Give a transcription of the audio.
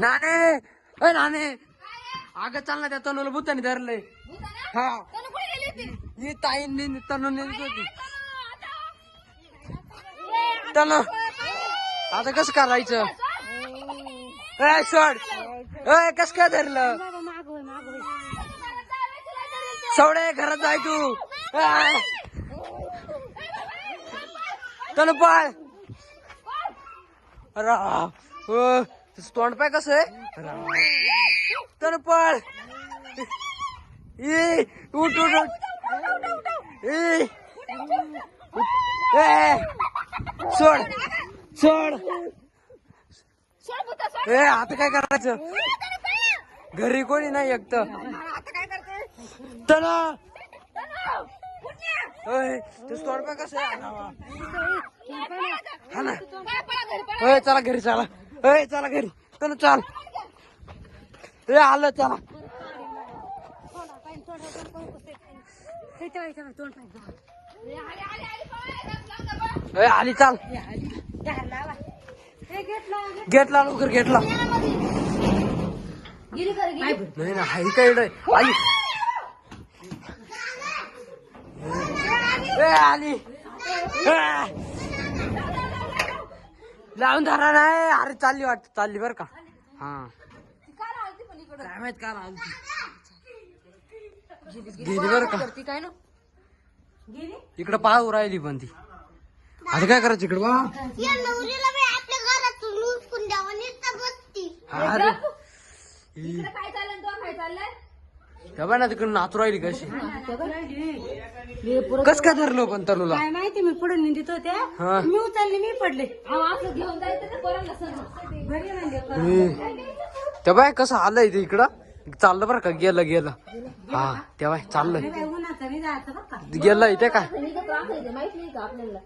नाने अय नाने अगं चाल ना त्या तनूला भूतानी धरलंय. हा ही ताईंनी तनूने होती तनू. आता कसं करायचं? ए सोड. ए कस काय धरलं? सवडे घरात जाय तू. तनू पाय. तोंड पाय कसं आहे? तनू पळ. उठ उठ उठ. सोड सोड. आता काय करायचं? घरी कोणी नाही एक तर. तनू तोंड पाय कसं आहे? हा ना. चला घरी चला. चला घरी. तनू चाल. आलं चला. आली चाल. घेतला लवकर घेतला. नाही ना हाय काय आली. आली लावून धरा नाही. अरे चालली वाटत. चालली बर का. हा काय माहित का गेली बर का. इकडं पाहू राहिली पण ती. आता काय करायचं इकडं बा. ना तिकडं नाचू राहिली कशी. कस काय धरलो पण तनुला काय माहिती. मी पुढे निंदित होते. मी उचलली मी पडले. घेऊन जायचं त्या बाय कसं आलंय ते इकडं. चाललं बरं का. गेलं गेलं. हा तेव्हा चाललंय. उन्हाचं नाही जायचं बरं का. गेलं इथे काय. माहित नाही का आपल्याला.